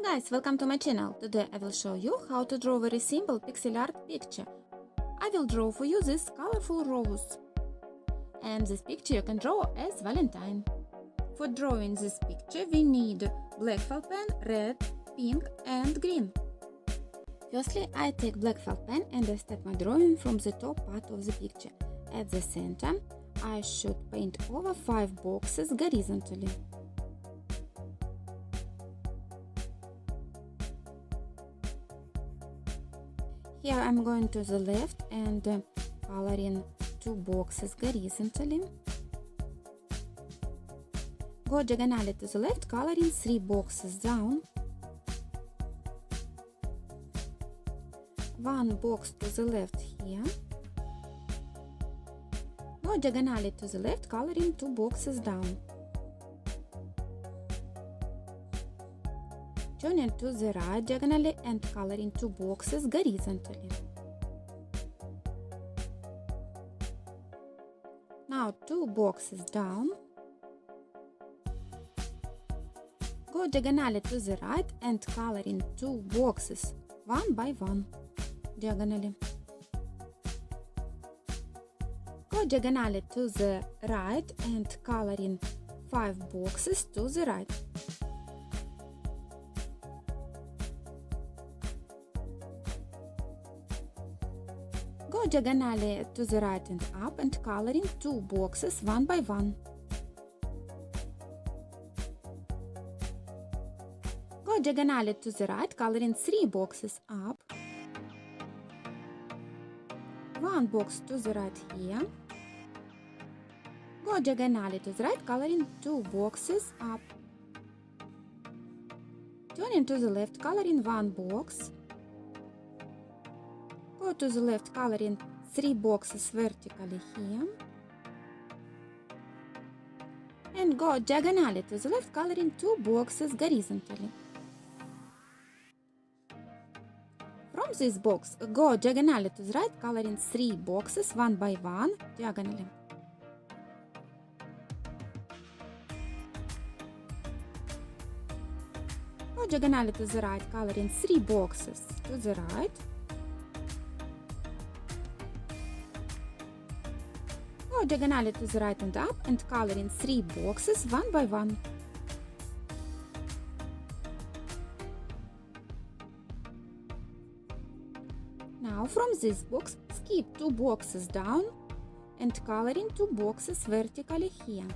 Guys, welcome to my channel. Today I will show you how to draw very simple pixel art picture. I will draw for you this colorful rose. And this picture you can draw as Valentine. For drawing this picture we need black felt pen, red, pink and green. Firstly, I take black felt pen and I start my drawing from the top part of the picture. At the center, I should paint over 5 boxes horizontally. Here I'm going to the left and coloring 2 boxes horizontally. Go diagonally to the left, coloring 3 boxes down. 1 box to the left here. Go diagonally to the left, coloring 2 boxes down. Turning to the right diagonally and coloring 2 boxes horizontally. Now 2 boxes down. Go diagonally to the right and coloring 2 boxes one by one diagonally. Go diagonally to the right and coloring 5 boxes to the right. Go diagonally to the right and up and coloring 2 boxes one by one. Go diagonally to the right, coloring 3 boxes up. 1 box to the right here. Go diagonally to the right, coloring 2 boxes up. Turning to the left, coloring 1 box. Go to the left, coloring 3 boxes vertically here. And go diagonally to the left, coloring 2 boxes horizontally. From this box, go diagonally to the right, coloring 3 boxes one by one diagonally. Go diagonally to the right, coloring 3 boxes to the right. Go diagonally to the right and up and coloring 3 boxes one by one. Now from this box, skip 2 boxes down and coloring 2 boxes vertically here.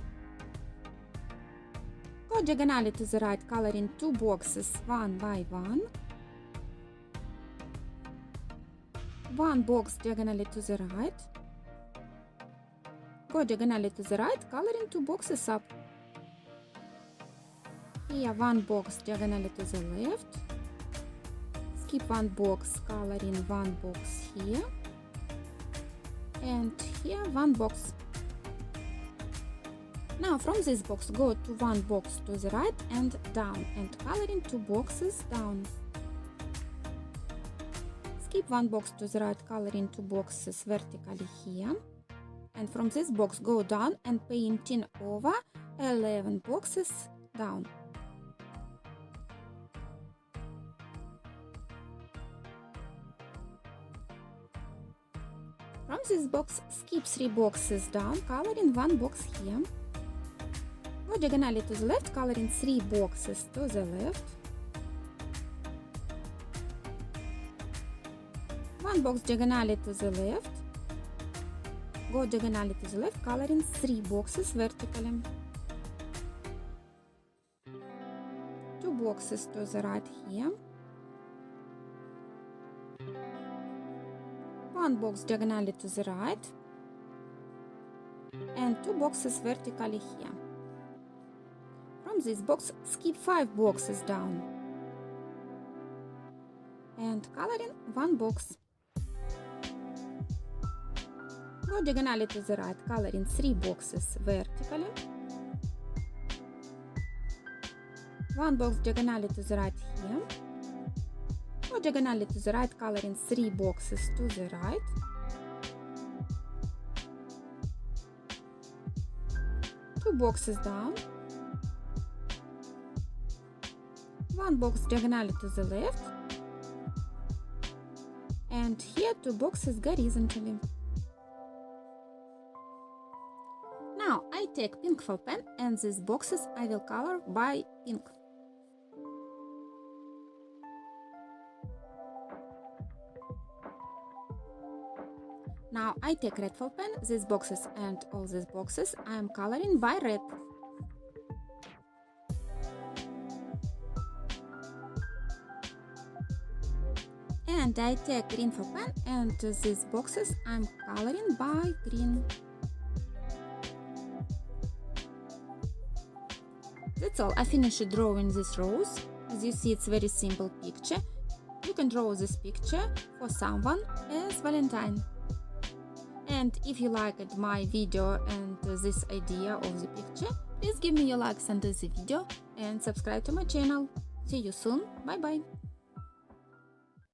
Go diagonally to the right, coloring 2 boxes one by one. 1 box diagonally to the right. Go diagonally to the right, coloring 2 boxes up. Here 1 box diagonally to the left. Skip 1 box, coloring 1 box here. And here 1 box. Now from this box go to 1 box to the right and down and coloring 2 boxes down. Skip 1 box to the right, coloring 2 boxes vertically here. And from this box go down and painting over 11 boxes down. From this box skip 3 boxes down, coloring 1 box here. Go diagonally to the left, coloring 3 boxes to the left. 1 box diagonally to the left. Go diagonally to the left, coloring 3 boxes vertically. 2 boxes to the right here. 1 box diagonally to the right. And 2 boxes vertically here. From this box, skip 5 boxes down. And coloring 1 box. Go diagonally to the right, coloring 3 boxes vertically. 1 box diagonally to the right here. Go diagonally to the right, coloring 3 boxes to the right. 2 boxes down. one box diagonally to the left, and here 2 boxes horizontally. Now I take pink felt pen and these boxes I will color by pink. Now I take red felt pen, these boxes and all these boxes I am coloring by red. And I take green felt pen and these boxes I'm coloring by green. That's all. I finished drawing these rows. As you see, it's very simple picture. You can draw this picture for someone as Valentine. And if you liked my video and this idea of the picture, please give me your likes under the video and subscribe to my channel. See you soon. Bye bye.